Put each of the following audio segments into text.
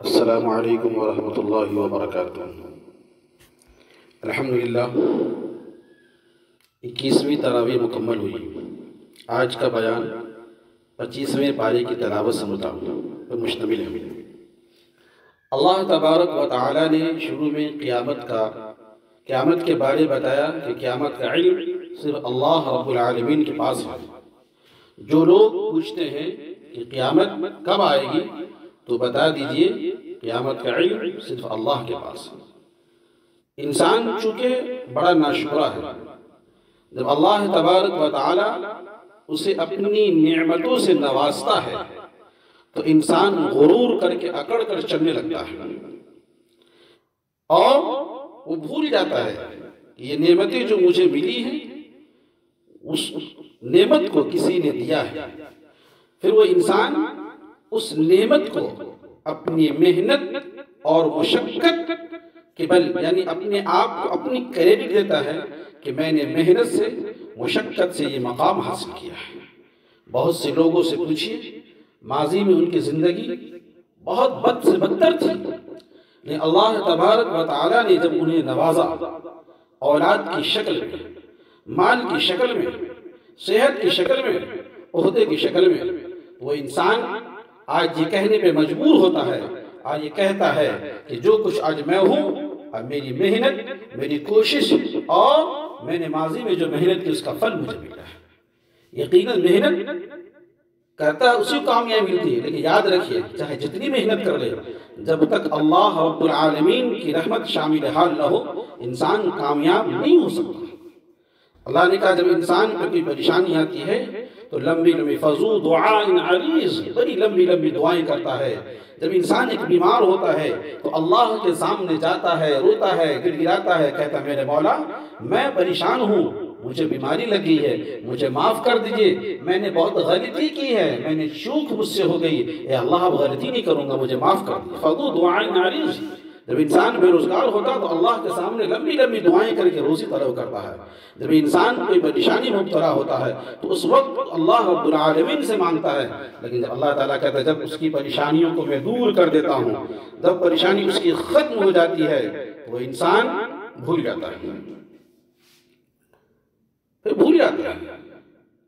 السلام علیکم ورحمۃ اللہ وبرکاتہ۔ الحمدللہ 21ویں تراویح مکمل ہوئی۔ آج کا بیان 25ویں پارے کی تلاوت سے مطابق پر مشتمل ہے۔ اللہ تبارک و تعالی نے شروع میں قیامت کے بارے بتایا کہ قیامت کا علم صرف اللہ رب العالمین کے پاس ہے۔ جو لوگ پوچھتے ہیں کہ قیامت کب آئے گی تو بتا دیجئے قیامت کا علم صرف اللہ کے پاس ہے۔ انسان چونکہ بڑا ناشکرا ہے، جب اللہ تبارک و تعالی اسے اپنی نعمتوں سے نوازتا ہے تو انسان غرور کر کے اکڑ کر چلنے لگتا ہے اور وہ بھول جاتا ہے کہ یہ نعمتیں جو مجھے ملی ہیں اس نعمت کو کسی نے دیا ہے۔ پھر وہ انسان اس نعمت کو اپنی محنت اور مشقت کے بل یعنی اپنے آپ کو اپنی کریڈٹ دیتا ہے کہ میں نے محنت سے مشقت سے یہ مقام حاصل کیا ہے۔ بہت سے لوگوں سے پوچھئے ماضی میں ان کی زندگی بہت بد سے بدتر تھی، لیکن اللہ تبارک و تعالی نے جب انہیں نوازا اولاد کی شکل میں، مال کی شکل میں، صحت کی شکل میں، عہدے کی شکل میں، وہ انسان آج یہ کہنے پہ مجبور ہوتا ہے، آج یہ کہتا ہے کہ جو کچھ آج میں ہوں اب میری محنت، میری کوشش اور میں نے ماضی میں جو محنت کی اس کا پھل مجھے ملا ہے۔ یقیناً محنت کرتا ہے اسی کو کامیابی ملتی ہے، لیکن یاد رکھیے چاہے جتنی محنت کر لے جب تک اللہ رب العالمین کی رحمت شامل حال نہ ہو انسان کامیاب نہیں ہو سکتا۔ اللہ نے کہا جب انسان پر کوئی پریشانی آتی ہے تو لمبی لمبی فضو دعائیں عریض بڑی لمبی لمبی دعائیں کرتا ہے۔ جب انسان ایک بیمار ہوتا ہے تو اللہ کے سامنے جاتا ہے، روتا ہے، گڑ گڑاتا ہے، کہتا ہے میرے مولا میں پریشان ہوں، مجھے بیماری لگی ہے، مجھے معاف کر دیجئے، میں نے بہت غلطی کی ہے، میں نے چوک مجھ سے ہو گئی، اے اللہ اب غلطی نہیں کروں گا، مجھے معاف کر دیجئے۔ فضو دعائیں عریض۔ جب انسان بے روزگار ہوتا تو اللہ کے سامنے لمبی لمبی دعائیں کر کے روزی طلب کرتا ہے۔ جب انسان کوئی پریشانی مبتلا ہوتا ہے تو اس وقت اللہ رب العالمین سے مانگتا ہے، لیکن جب اللہ تعالیٰ کہتا ہے جب اس کی پریشانیوں کو میں دور کر دیتا ہوں، جب پریشانی اس کی ختم ہو جاتی ہے تو وہ انسان بھول جاتا ہے، پھر بھول جاتا ہے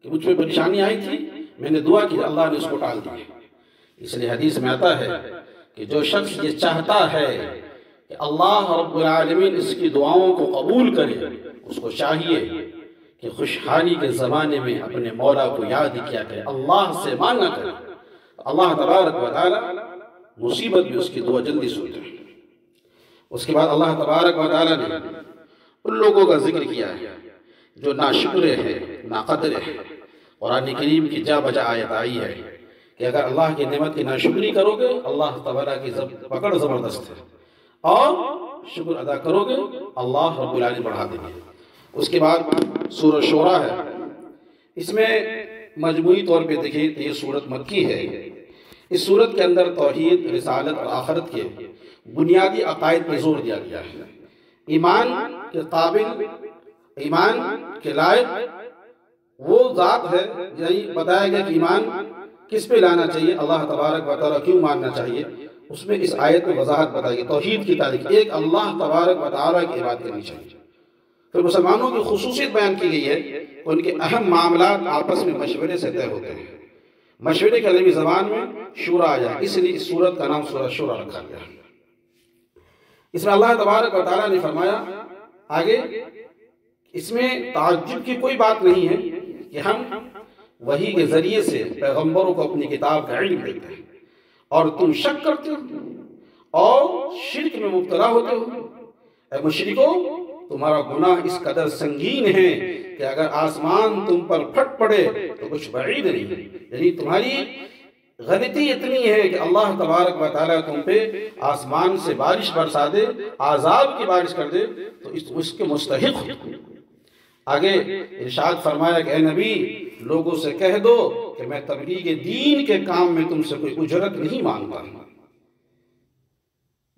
کہ مجھ پہ پریشانی آئی تھی، میں نے دعا کی، اللہ نے اس کو ٹال دی۔ اس لیے حدیث میں آتا ہے کہ جو شخص یہ چاہتا ہے کہ اللہ رب العالمین اس کی دعاؤں کو قبول کرے، اس کو چاہیے کہ خوشحالی کے زمانے میں اپنے مولا کو یاد کیا کرے، اللہ سے مانگا کرے، اللہ تبارک و تعالی مصیبت میں اس کی دعا جلدی سنتا ہے۔ اس کے بعد اللہ تبارک و تعالی نے ان لوگوں کا ذکر کیا ہے جو ناشکرے ہیں، ناقدر ہیں۔ قرآن کریم کی جا بجا آیت آئی ہے کہ اگر اللہ کی نعمت کی ناشکری کرو گے اللہ تبارک کی پکڑ زبردست ہے، اور شکر ادا کرو گے اللہ رب العالمین بڑھا دیں گے۔ اس کے بعد سورہ شورا ہے، اس میں مجموعی طور پہ دیکھیں تو یہ سورت مکی ہے۔ اس سورت کے اندر توحید، رسالت اور آخرت کے بنیادی عقائد پہ زور دیا گیا ہے۔ ایمان کے قابل، ایمان کے لائق وہ ذات ہے، یعنی بتایا گیا کہ ایمان کس پہ لانا چاہیے، اللہ تبارک و تعالیٰ کیوں ماننا چاہیے، اس میں اس آیت میں وضاحت بتائی گئی۔ توحید کی تعریف، ایک اللہ تبارک و تعالیٰ کی عبادت کرنی چاہیے۔ پھر مسلمانوں کی خصوصیت بیان کی گئی ہے کہ ان کے اہم معاملات آپس میں مشورے سے طے ہوتے ہیں۔ مشورے کے عربی زبان میں شورا آیا، اس لیے اس سورت کا نام سورہ شورا رکھا گیا۔ اس میں اللہ تبارک و تعالیٰ نے فرمایا آگے، اس میں تعجب کی کوئی بات نہیں ہے کہ ہم وحی کے ذریعے سے پیغمبروں کو اپنی کتاب کا علم دیتے ہیں اور تم شک کرتے ہو اور شرک میں مبتلا ہوتے ہو۔ اے مشرکو تمہارا گناہ اس قدر سنگین ہے کہ اگر آسمان تم پر پھٹ پڑے تو کچھ بعید نہیں ہے، یعنی تمہاری غلطی اتنی ہے کہ اللہ تبارک و تعالیٰ تم پہ آسمان سے بارش برسا دے، عذاب کی بارش کر دے تو اس کے مستحق ہو۔ آگے ارشاد فرمایا کہ اے نبی لوگوں سے کہہ دو کہ میں تبلیغ دین کے کام میں تم سے کوئی اجرت نہیں مانگتا ہوں۔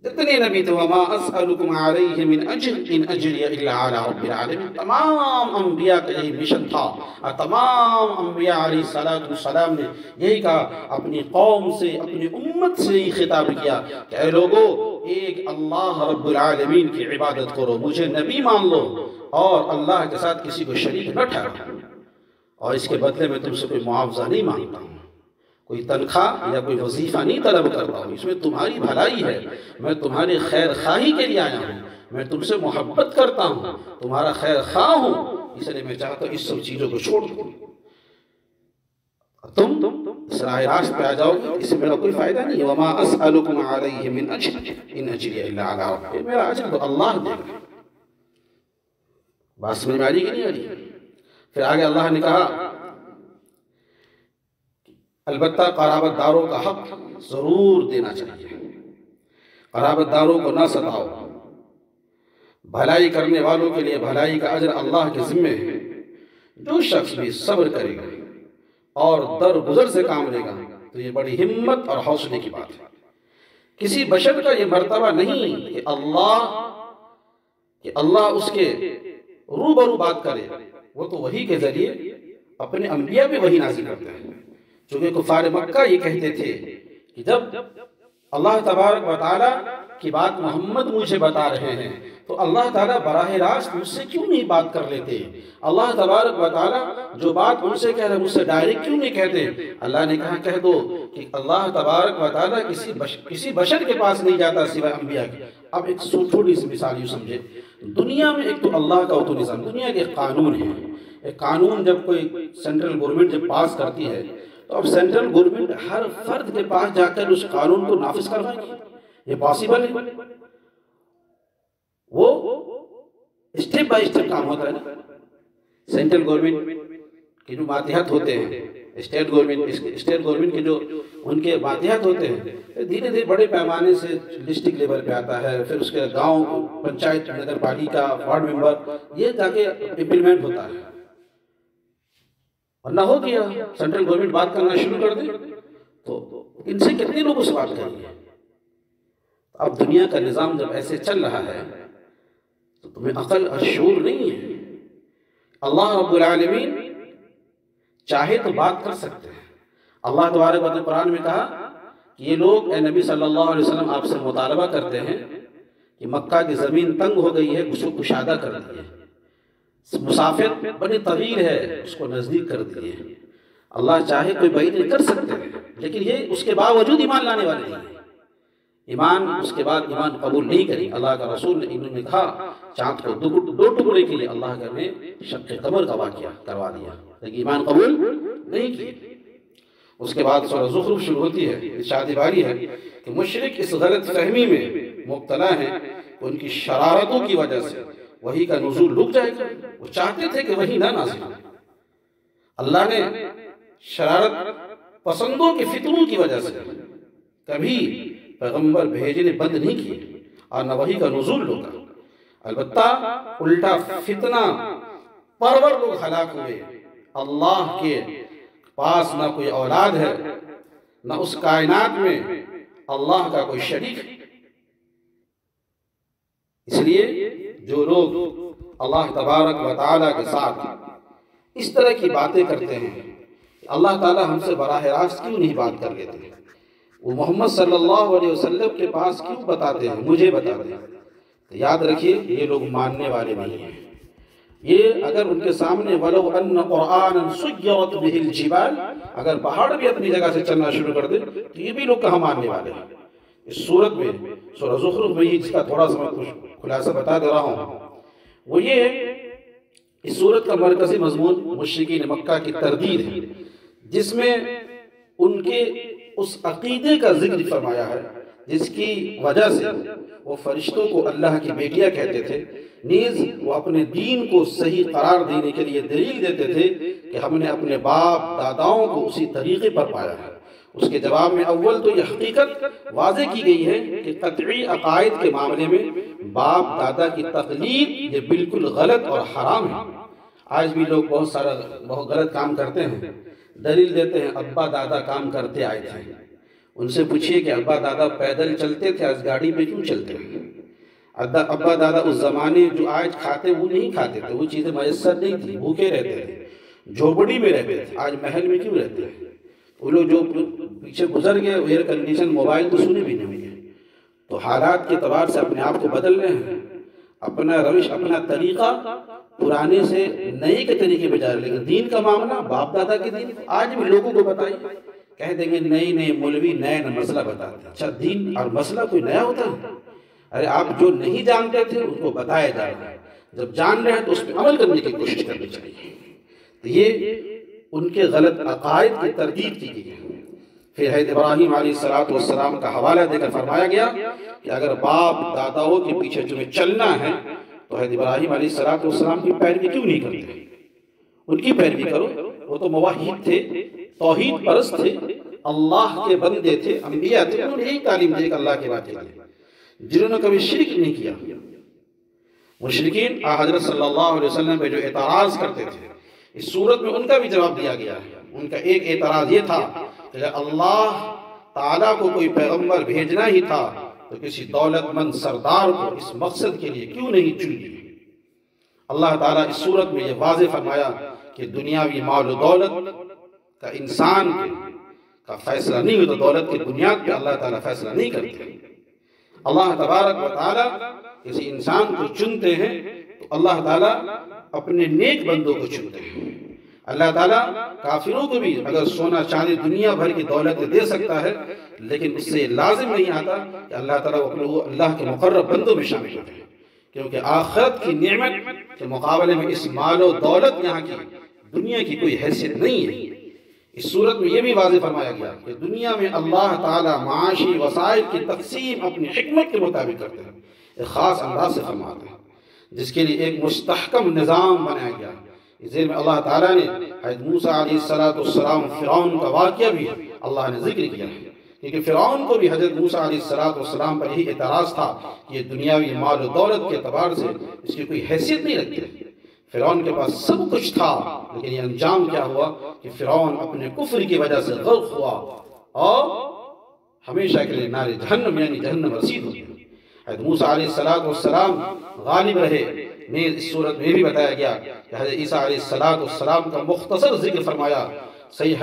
جتنے نبی تھے وما اسألکم علیہ من اجر ان اجری الا علی رب العالمین، تمام انبیاء کا یہی مشن تھا، اور تمام انبیاء علیہ السلام نے یہی کہا، اپنی قوم سے اپنی امت سے ہی خطاب کیا کہ اے لوگو ایک اللہ رب العالمین کی عبادت کرو، مجھے نبی مان لو اور اللہ کے ساتھ کسی کو شریک نہ ٹھہراؤ، اور اس کے بدلے میں تم سے کوئی معاوضہ نہیں مانگتا ہوں، کوئی تنخواہ یا کوئی وظیفہ نہیں طلب کرتا ہوں، اس میں تمہاری بھلائی ہے، میں تمہاری خیر خواہی کے لیے آیا ہوں، میں تم سے محبت کرتا ہوں، تمہارا خیر خواہ ہوں، اس لیے میں چاہتا ہوں اس سب چیزوں کو چھوڑ دو، تم اس راہ راست پہ آ جاؤ گے، اس سے میرا کوئی فائدہ نہیں ہے، وما اسألکم علیہ من اجر ان اجری الا علی رب، میرا اجر تو اللہ دے گا۔ بات سمجھ میں آ رہی کہ نہیں آ رہی؟ پھر آگے اللہ نے کہا البتہ قرابت داروں کا حق ضرور دینا چاہیے، قرابت داروں کو نہ ستاؤ، بھلائی کرنے والوں کے لیے بھلائی کا اجر اللہ کے ذمے ہے، جو شخص بھی صبر کرے گا اور درگزر سے کام لے گا تو یہ بڑی ہمت اور حوصلے کی بات ہے۔ کسی بشر کا یہ مرتبہ نہیں کہ اللہ اس کے روبرو بات کرے، وہ تو وحی کے ذریعے اپنے انبیاء بھی وحی نازل کرتے ہیں، چونکہ کفار مکہ یہ کہتے تھے کہ جب اللہ تبارک و تعالیٰ کی بات محمد مجھے بتا رہے ہیں تو اللہ تعالیٰ براہ راست مجھ سے کیوں نہیں بات کر لیتے؟ اللہ تبارک و تعالیٰ جو بات مجھ سے کہہ رہے ہیں مجھ سے ڈائریکٹ کیوں نہیں کہتے؟ اللہ نے کہا کہہ دو کہ اللہ تبارک و تعالیٰ کسی بشر کے پاس نہیں جاتا سوائے انبیاء کے۔ اب ایک تھوڑی سی مثال یوں سمجھے، دنیا میں ایک تو اللہ کا تو نظام، دنیا کے ایک قانون ہے، ایک قانون جب کوئی سینٹرل گورنمنٹ جب پاس کرتی ہے تو اب سینٹرل گورنمنٹ ہر فرد کے پاس جا کر اس قانون کو نافذ کروائے گی، یہ پاسبل ہے؟ وہ اسٹیپ بائی اسٹیپ کام ہوتا ہے نا، سینٹرل گورنمنٹ کے جو ماتحت ہوتے ہیں، اسٹیٹ گورنمنٹ کے جو ان کے ماتحت ہوتے ہیں، دھیرے دھیرے بڑے پیمانے سے ڈسٹرکٹ لیول پہ آتا ہے، پھر اس کے گاؤں پنچایت نگر پالیکا وارڈ ممبر، یہ جا کے امپلیمنٹ ہوتا ہے، ورنہ ہو گیا سینٹرل گورنمنٹ بات کرنا شروع کر دے تو ان سے کتنے لوگوں سے بات کریں گے؟ اب دنیا کا نظام جب ایسے چل رہا ہے تو تمہیں عقل اور شعور نہیں ہے؟ اللہ رب العالمین چاہے تو بات کر سکتے ہیں۔ اللہ تبارک و تعالیٰ نے قرآن میں کہا کہ یہ لوگ اے نبی صلی اللہ علیہ وسلم آپ سے مطالبہ کرتے ہیں کہ مکہ کی زمین تنگ ہو گئی ہے، اس کو کشادہ کر دیے، مسافر بڑی طویل ہے اس کو نزدیک کر دیے۔ اللہ چاہے کوئی بعید نہیں کر سکتے ہیں، لیکن یہ اس کے باوجود ایمان لانے والے نہیں ہیں، ایمان اس کے بعد ایمان قبول نہیں کری۔ اللہ کا رسول نے انہوں نے کہا چاند کو دو ٹکڑے کے لیے اللہ نے شق قمر کا واقعہ کروا دیا، لیکن ایمان قبول نہیں کی۔ اس کے بعد سورہ زخرف شروع ہوتی ہے، ارشاد باری ہے کہ مشرک اس غلط فہمی میں مبتلا ہیں کہ ان کی شرارتوں کی وجہ سے وحی کا نزول رک جائے گا، وہ چاہتے تھے کہ وحی نہ نازل ہو۔ اللہ نے شرارت پسندوں کے فتنوں کی وجہ سے کبھی پیغمبر بھیجنے بند نہیں کیے اور نہ وحی کا نزول روکا، البتہ الٹا فتنہ پرور لوگ ہلاک ہوئے۔ اللہ کے پاس نہ کوئی اولاد ہے، نہ اس کائنات میں اللہ کا کوئی شریک ہے۔ اس لیے جو لوگ اللہ تبارک و تعالیٰ کے ساتھ اس طرح کی باتیں کرتے ہیں، اللہ تعالیٰ ہم سے براہ راست کیوں نہیں بات کر لیتے؟ وہ محمد صلی اللہ علیہ وسلم کے پاس کیوں بتاتے ہیں، مجھے بتاتے ہیں؟ تو یاد رکھیے یہ لوگ ماننے والے نہیں ہیں۔ یہ اگر ان کے سامنے وَلَوْ أَنَّ قُرْآنًا سُيِّرَتْ بِهِ الْجِبَالِ، اگر پہاڑ بھی اپنی جگہ سے چلنا شروع کر دے تو یہ بھی لوگ کہاں ماننے والے ہیں؟ اس صورت میں سورہ زخرف میں ہی جس کا تھوڑا سا میں کچھ خلاصہ بتا دے رہا ہوں، وہ یہ ہے اس صورت کا مرکزی مضمون مشرکین مکہ کی تردید ہے، جس میں ان کے اس عقیدے کا ذکر فرمایا ہے جس کی وجہ سے وہ فرشتوں کو اللہ کی بیٹیاں کہتے تھے، نیز وہ اپنے دین کو صحیح قرار دینے کے لیے دلیل دیتے تھے کہ ہم نے اپنے باپ داداؤں کو اسی طریقے پر پایا ہے۔ اس کے جواب میں اول تو یہ حقیقت واضح کی گئی ہے کہ قطعی عقائد کے معاملے میں باپ دادا کی تقلید یہ بالکل غلط اور حرام ہے۔ آج بھی لوگ بہت غلط کام کرتے ہیں، دلیل دیتے ہیں ابا دادا کام کرتے آئے تھے، ان سے پوچھئے کہ ابا دادا پیدل چلتے تھے، آج گاڑی پہ کیوں چلتے ہیں؟ ابا دادا اس زمانے جو آج کھاتے وہ نہیں کھاتے تھے، وہ چیزیں میسر نہیں تھی، بھوکے رہتے تھے، جھوپڑی میں رہتے تھے، آج محل میں کیوں رہتے ہیں؟ وہ لوگ جو پیچھے گزر گئے ایئر کنڈیشن موبائل تو سنے بھی نہیں ہوں گے، تو حالات کے اعتبار سے اپنے آپ کو بدل رہے ہیں، اپنا روش اپنا طریقہ پرانے سے نئے کے طریقے پہ جا رہے ہیں، لیکن دین کا معاملہ باپ دادا کے دین آج بھی لوگوں کو بتائیں، کہہ دیں گے نئے مولوی نئے مسئلہ بتاتے ہیں۔ اچھا دین اور مسئلہ کوئی نیا ہوتا ہے؟ ارے آپ جو نہیں جانتے تھے ان کو بتایا جا رہا ہے، جب جان رہے ہیں تو اس پہ عمل کرنے کی کوشش کرنی چاہیے۔ تو یہ ان کے غلط عقائد کی تردید کی گئی ہے۔ پھر حضرت ابراہیم علیہ السلام کا حوالہ دے کر فرمایا گیا کہ اگر باپ داداؤں کے پیچھے تمہیں چلنا ہے تو حضرت ابراہیم علیہ السلام کی پیروی کیوں نہیں کرتے؟ ان کی پیروی کرو، وہ تو موحد تھے، توحید پرست تھے، اللہ کے بندے تھے، انبیاء تھے، انہوں نے یہی تعلیم دی کہ اللہ کے بات چلے، جنہوں نے کبھی شرک نہیں کیا۔ مشرکین حضرت صلی اللہ علیہ وسلم پہ جو اعتراض کرتے تھے، اس صورت میں ان کا بھی جواب دیا گیا ہے۔ ان کا ایک اعتراض یہ تھا کہ اللہ تعالیٰ کو کوئی پیغمبر بھیجنا ہی تھا تو کسی دولت مند سردار کو اس مقصد کے لیے کیوں نہیں چن لیا؟ اللہ تعالیٰ اس صورت میں یہ واضح فرمایا کہ دنیاوی مال و دولت کا انسان کا فیصلہ نہیں ہوتا، دولت کی بنیاد پہ اللہ تعالیٰ فیصلہ نہیں کرتے۔ اللہ تبارک و تعالیٰ کسی انسان کو چنتے ہیں تو اللہ تعالیٰ اپنے نیک بندوں کو چنتے ہیں۔ اللہ تعالیٰ کافروں کو بھی اگر سونا چاندی دنیا بھر کی دولت دے سکتا ہے، لیکن اس سے لازم نہیں آتا کہ اللہ تعالیٰ وہ اللہ کے مقرب بندوں میں شامل ہوتے ہیں، کیونکہ آخرت کی نعمت کے مقابلے میں اس مال و دولت یہاں کی دنیا کی کوئی حیثیت نہیں ہے۔ اس صورت میں یہ بھی واضح فرمایا گیا کہ دنیا میں اللہ تعالیٰ معاشی وسائل کی تقسیم اپنی حکمت کے مطابق کرتے ہیں، ایک خاص انداز سے فرماتے ہیں، جس کے لیے ایک مستحکم نظام بنایا گیا۔ اس ذیل میں اللہ تعالیٰ نے حضرت موسیٰ علیہ السلام فرعون کا واقعہ بھی اللہ نے ذکر کیا ہے، کیونکہ فرعون کو بھی حضرت موسیٰ علیہ السلام پر یہی اعتراض تھا کہ یہ دنیاوی مال و دولت کے اعتبار سے اس کی کوئی حیثیت نہیں رکھتے۔ فرعون کے پاس سب کچھ تھا، لیکن یہ انجام کیا ہوا کہ فرعون اپنے کفر کی وجہ سے غرق ہوا اور ہمیشہ کے لیے نار جہنم یعنی جہنم رسید ہو گیا۔ حضرت موسیٰ علیہ السلام غالب رہے۔ اس صورت میں بھی بتایا گیا کہ حضرت عیسیٰ علیہ السلام کا مختصر ذکر فرمایا، صحیح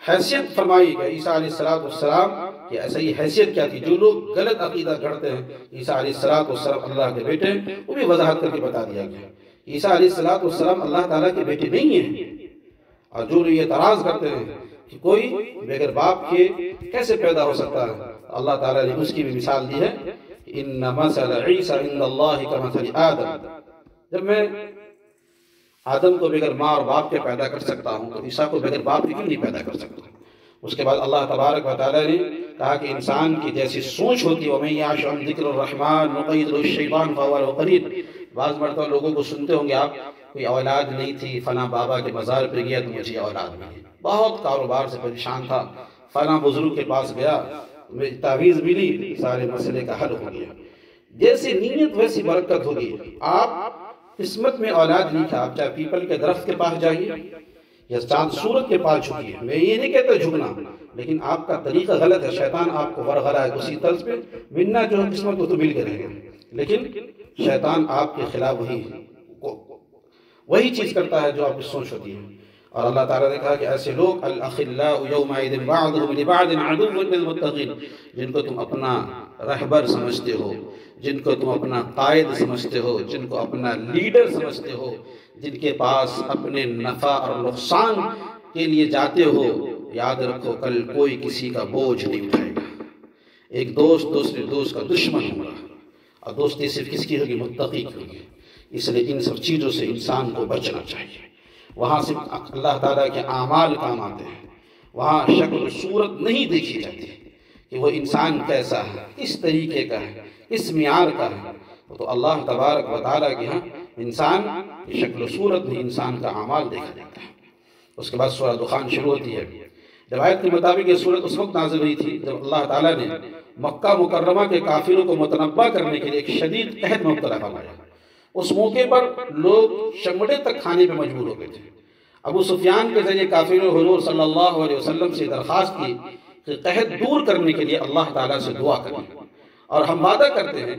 حیثیت فرمائی کہ عیسیٰ علیہ السلام کی صحیح حیثیت کیا تھی۔ جو لوگ غلط عقیدہ گھڑتے ہیں عیسیٰ علیہ السلام اللہ کے بیٹے ہیں، وہ بھی وضاحت کر کے بتا دیا گیا۔ عیسیٰ علیہ السلام اللہ تعالیٰ کے بیٹے نہیں ہیں، اور جو یہ اعتراض کرتے ہیں کہ کوئی بغیر باپ کے کیسے پیدا ہو سکتا ہے، اللہ تعالیٰ نے اس کی بھی مثال دی ہے، ان مثل عیسیٰ عند اللہ کمثل آدم۔ جب میں آدم کو بغیر ماں اور باپ کے پیدا کر سکتا ہوں تو عیسیٰ کو بغیر باپ کے کیوں نہیں پیدا کر سکتا؟ اس کے بعد اللہ تبارک و تعالیٰ نے کہا کہ انسان کی جیسی سوچ ہوتی ہے وَمَن يَعْشُ عَن ذِكْرِ الرَّحْمَٰنِ نُقَيِّضْ لَهُ الشَّيْطَانَ فَهُوَ لَهُ قَرِينٌ۔ بعض مرتبہ لوگوں کو سنتے ہوں گے آپ، کوئی اولاد نہیں تھی، فلاں بابا کے مزار پہ گیا تو مجھے اولاد ملی، بہت کاروبار سے پریشان تھا، فلاں بزرگ کے پاس گیا، تعویذ ملی، سارے مسئلے کا حل ہو گیا۔ جیسی نیت ویسی برکت ہوگی۔ آپ قسمت میں اولاد نہیں تھا، آپ چاہے پیپل کے درخت کے پاس جائیے یا چاند سورج کے پاس جھکیے، میں یہ نہیں کہتا جھکنا، لیکن آپ کا طریقہ غلط ہے، شیطان آپ کو ورغلا ہے اسی طرز پہ، ملنا جو ہے قسمت کو تو مل کے رہے گا، لیکن شیطان آپ کے خلاف وہی چیز کرتا ہے جو آپ کی سوچ ہوتی ہے۔ اور اللہ تعالیٰ نے کہا کہ ایسے لوگ الاخلاء یومئذ بعضهم لبعض عدو للمتقین، جن کو تم اپنا رہبر سمجھتے ہو، جن کو تم اپنا قائد سمجھتے ہو، جن کو اپنا لیڈر سمجھتے ہو، جن کے پاس اپنے نفع اور نقصان کے لیے جاتے ہو، یاد رکھو کل کوئی کسی کا بوجھ نہیں اٹھائے گا۔ ایک دوست دوسرے دوست کا دشمن ہوگا، اور دوستی صرف کس کی ہوگی؟ متقی کی ہوگی۔ اس لیے ان سب چیزوں سے انسان کو بچنا چاہیے۔ وہاں سے اللہ تعالیٰ کے اعمال کام آتے ہیں، وہاں شکل و صورت نہیں دیکھی جاتی کہ وہ انسان کیسا ہے، کس طریقے کا ہے، کس معیار کا ہے، تو اللہ تبارک و تعالیٰ کے ہاں انسان کی شکل و صورت میں انسان کا اعمال دیکھا جاتا ہے۔ اس کے بعد سورہ دخان شروع ہوتی ہے۔ روایت کے مطابق یہ سورت اس وقت نازل ہوئی تھی جب اللہ تعالیٰ نے مکہ مکرمہ کے کافروں کو متنبہ کرنے کے لیے ایک شدید قحط میں مبتلا فرمایا۔ اس موقع پر لوگ چمڑے تک کھانے پہ مجبور ہو گئے تھے۔ ابو سفیان کے ذریعے کافروں نے حضور صلی اللہ علیہ وسلم سے درخواست کی کہ قحط دور کرنے کے لیے اللہ تعالیٰ سے دعا کریں، اور ہم وعدہ کرتے ہیں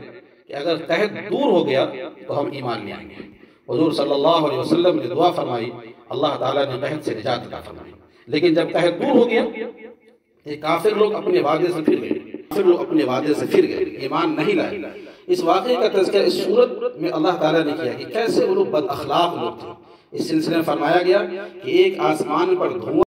کہ اگر قحط دور ہو گیا تو ہم ایمان لے آئیں گے۔ حضور صلی اللہ علیہ وسلم نے دعا فرمائی، اللہ تعالیٰ نے قحط سے نجات عطا فرمائی۔ لیکن جب قحط دور ہو گیا، یہ کافر لوگ اپنے وعدے سے پھر گئے، ایمان نہیں لائے۔ اس واقعے کا تذکرہ اس صورت میں اللہ تعالیٰ نے کیا کہ کیسے وہ لوگ بد اخلاق لوگ تھے۔ اس سلسلے میں فرمایا گیا کہ ایک آسمان پر دھواں